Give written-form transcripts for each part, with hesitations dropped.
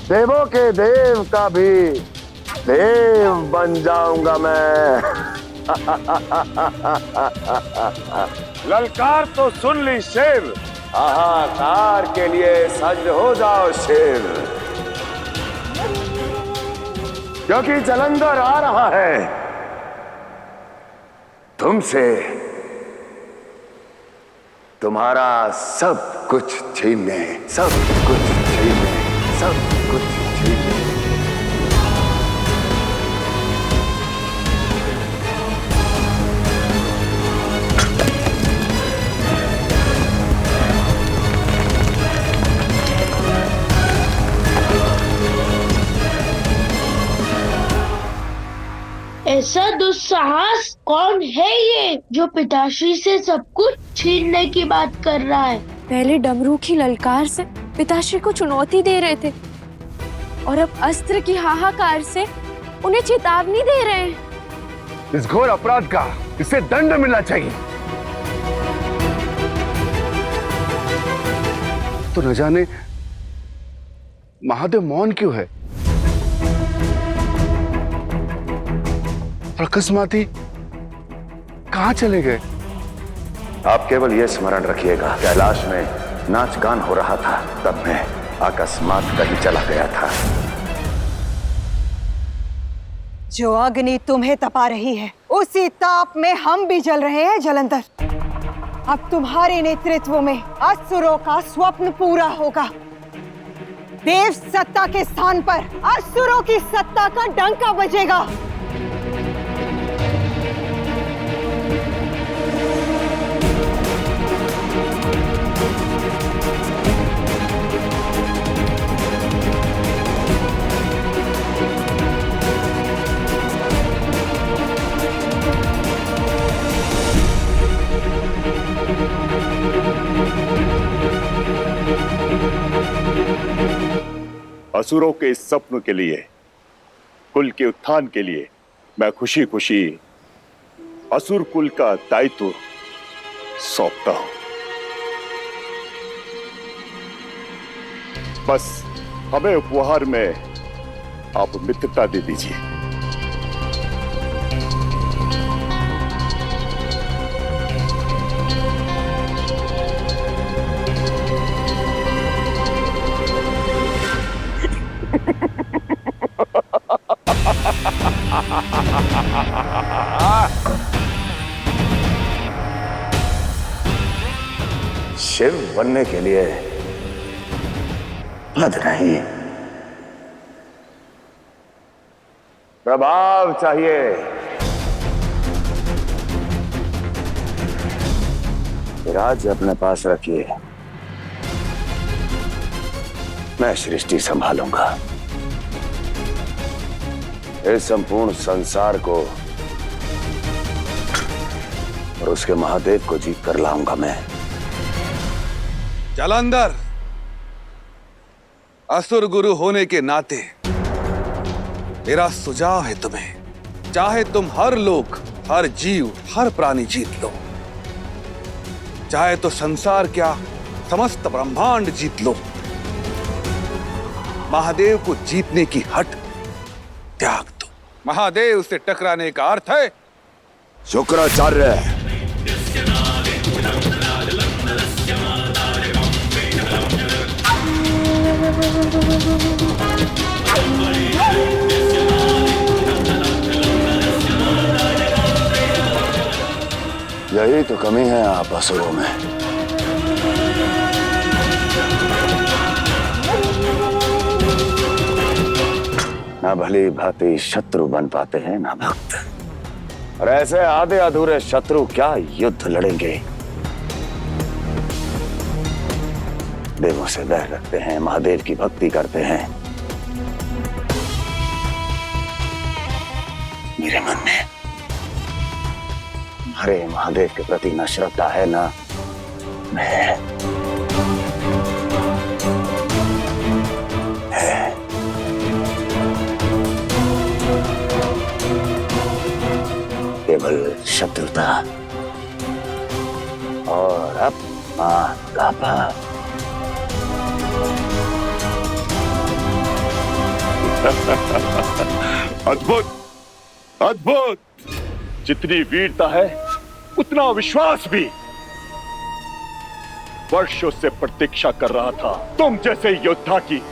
देवों के देव का भी देव बन जाऊंगा मैं। ललकार तो सुन ली शेर, हाहाकार के लिए सज्ज हो जाओ शेर, क्योंकि जालंधर आ रहा है तुमसे तुम्हारा सब कुछ छीनने, सब कुछ छीनने, सब कुछ छीनने। ऐसा दुस्साहस कौन है ये जो पिताश्री से सब कुछ छीनने की बात कर रहा है? पहले डमरू की ललकार से पिताश्री को चुनौती दे रहे थे और अब अस्त्र की हाहाकार से उन्हें चेतावनी दे रहे हैं। इस घोर अपराध का इसे दंड मिलना चाहिए। तो न जाने महादेव मौन क्यों है और अकस्मात ही कहां चले गए? आप केवल यह स्मरण रखिएगा, कैलाश में नाच गान हो रहा था, तब मैं अकस्मात कहीं चला गया था। जो अग्नि तुम्हें तपा रही है, उसी ताप में हम भी जल रहे हैं जालंधर। अब तुम्हारे नेतृत्व में असुरों का स्वप्न पूरा होगा। देव सत्ता के स्थान पर असुरों की सत्ता का डंका बजेगा। असुरों के इस सपन के लिए, कुल के उत्थान के लिए मैं खुशी खुशी असुर कुल का दायित्व सौंपता हूं। बस हमें उपहार में आप मित्रता दे दीजिए। शिव बनने के लिए पद नहीं, प्रभाव चाहिए। राज्य अपने पास रखिए, मैं सृष्टि संभालूंगा। इस संपूर्ण संसार को और उसके महादेव को जीत कर लाऊंगा मैं। जालंधर, असुर गुरु होने के नाते मेरा सुझाव है तुम्हें, चाहे तुम हर लोक, हर जीव, हर प्राणी जीत लो, चाहे तो संसार क्या समस्त ब्रह्मांड जीत लो, महादेव को जीतने की हट त्याग दो। महादेव से टकराने का अर्थ है शुक्राचार्य। यही तो कमी है आप असुरों में। ना भली भांति शत्रु बन पाते हैं ना भक्त, और ऐसे आधे अधूरे शत्रु क्या युद्ध लड़ेंगे। देवों से बैर रखते हैं, महादेव की भक्ति करते हैं। मेरे मन में हरे महादेव के प्रति न श्रद्धा है न है। केवल शत्रुता। और अब अद्भुत, अद्भुत। जितनी वीरता है उतना विश्वास भी। वर्षों से प्रतीक्षा कर रहा था तुम जैसे योद्धा की।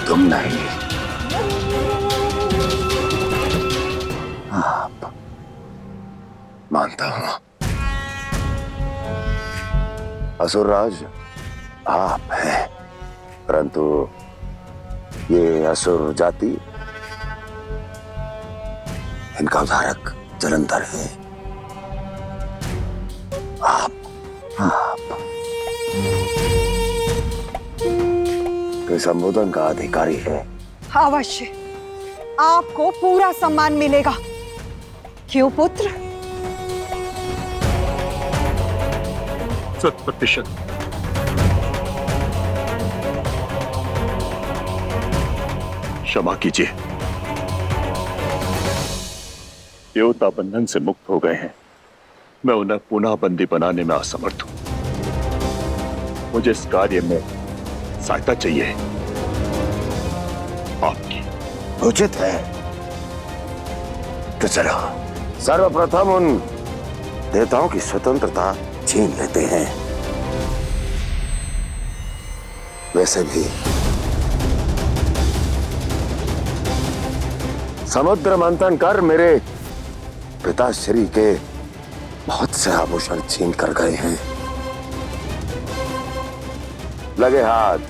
तुम नहीं, आप। मानता हूं असुरराज आप हैं, परंतु ये असुर जाति, इनका उद्धारक जलंधर है। आप के संबोधन का अधिकारी है। अवश्य आपको पूरा सम्मान मिलेगा। क्यों पुत्र? 100%। क्षमा कीजिए, देवता बंधन से मुक्त हो गए हैं। मैं उन्हें पुनः बंदी बनाने में असमर्थ हूं। मुझे इस कार्य में सहायता चाहिए आपकी। उचित है तो चलो सर्वप्रथम उन देवताओं की स्वतंत्रता छीन लेते हैं। वैसे भी समुद्र मंथन कर मेरे पिताश्री के बहुत से आभूषण छीन कर गए हैं। लगे हाथ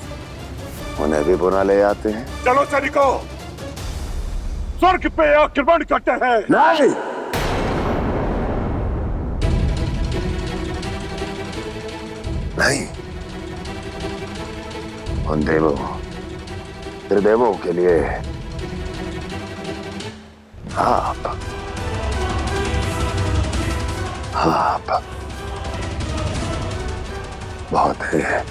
उन्हें भी पुनः ले आते हैं। चलो सैनिकों, स्वर्ग पे आक्रमण करते हैं। नहीं, नहीं, उन देवों त्रिदेवों के लिए आप बहुत है।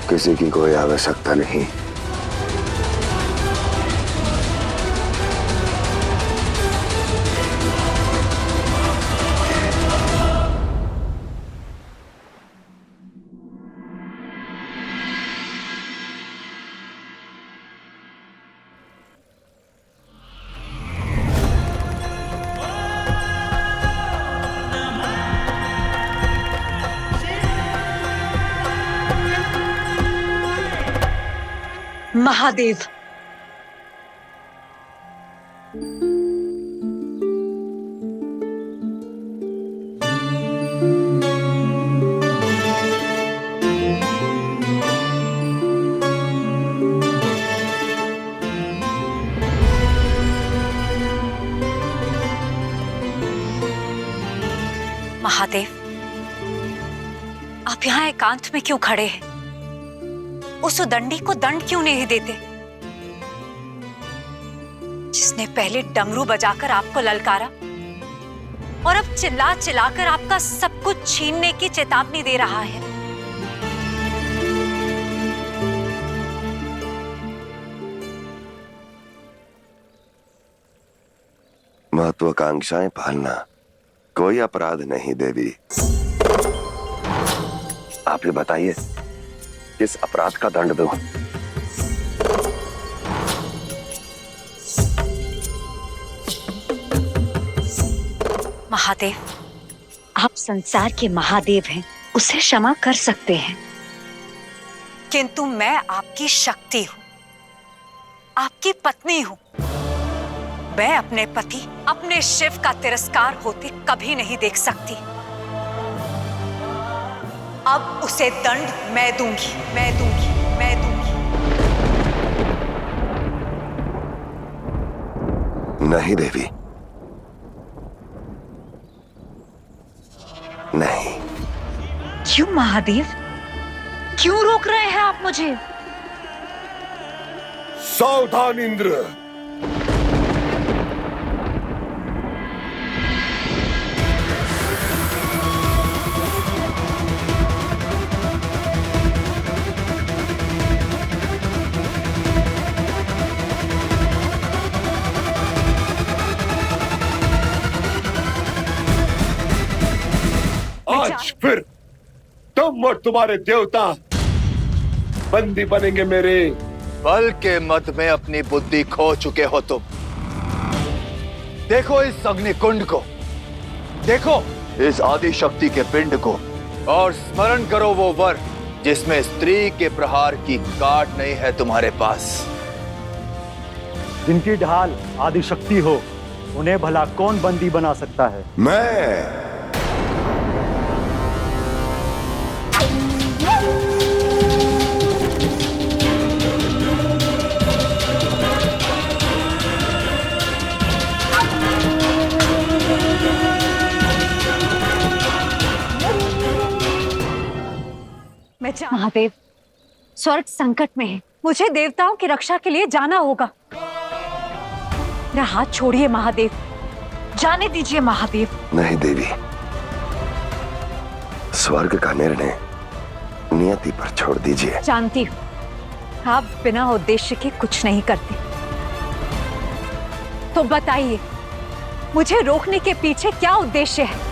किसी की कोई आवश्यकता नहीं। महादेव, महादेव, आप यहाँ एकांत में क्यों खड़े हैं? उस उदंडी को दंड क्यों नहीं देते, जिसने पहले डमरू बजाकर आपको ललकारा और अब चिल्ला चिल्लाकर आपका सब कुछ छीनने की चेतावनी दे रहा है? महत्वाकांक्षाएं पालना कोई अपराध नहीं देवी। आप ही बताइए किस अपराध का दंड दूं? महादेव, आप संसार के महादेव हैं, उसे क्षमा कर सकते हैं, किंतु मैं आपकी शक्ति हूं, आपकी पत्नी हूं। मैं अपने पति, अपने शिव का तिरस्कार होते कभी नहीं देख सकती। अब उसे दंड मैं दूंगी, मैं दूंगी, मैं दूंगी। नहीं देवी, नहीं। क्यों महादेव, क्यों रोक रहे हैं आप मुझे? सावधान इंद्र, फिर तुम और तुम्हारे देवता बंदी बनेंगे मेरे। बल के मद में अपनी बुद्धि खो चुके हो तुम। देखो इस अग्निकुंड को, देखो इस आदि शक्ति के पिंड को, और स्मरण करो वो वर जिसमें स्त्री के प्रहार की काट नहीं है तुम्हारे पास। जिनकी ढाल आदि शक्ति हो, उन्हें भला कौन बंदी बना सकता है? मैं महादेव, स्वर्ग संकट में है। मुझे देवताओं की रक्षा के लिए जाना होगा। मेरा हाथ छोड़िए महादेव, जाने दीजिए महादेव। नहीं देवी, स्वर्ग का निर्णय नियति पर छोड़ दीजिए। जानती हूँ आप बिना उद्देश्य के कुछ नहीं करते, तो बताइए मुझे रोकने के पीछे क्या उद्देश्य है?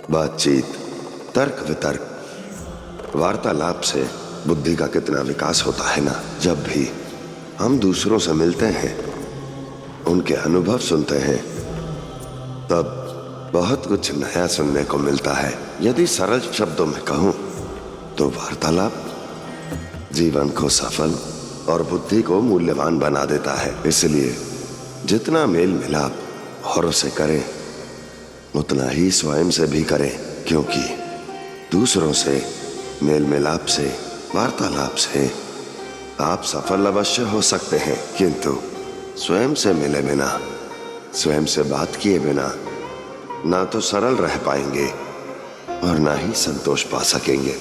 बातचीत, तर्क वितर्क, वार्तालाप से बुद्धि का कितना विकास होता है ना। जब भी हम दूसरों से मिलते हैं, उनके अनुभव सुनते हैं, तब बहुत कुछ नया सुनने को मिलता है। यदि सरल शब्दों में कहूं तो वार्तालाप जीवन को सफल और बुद्धि को मूल्यवान बना देता है। इसलिए जितना मेल मिलाप औरों से करें, उतना ही स्वयं से भी करें, क्योंकि दूसरों से मेल मिलाप से, वार्तालाप से आप सफल अवश्य हो सकते हैं, किंतु स्वयं से मिले बिना, स्वयं से बात किए बिना ना तो सरल रह पाएंगे और ना ही संतोष पा सकेंगे।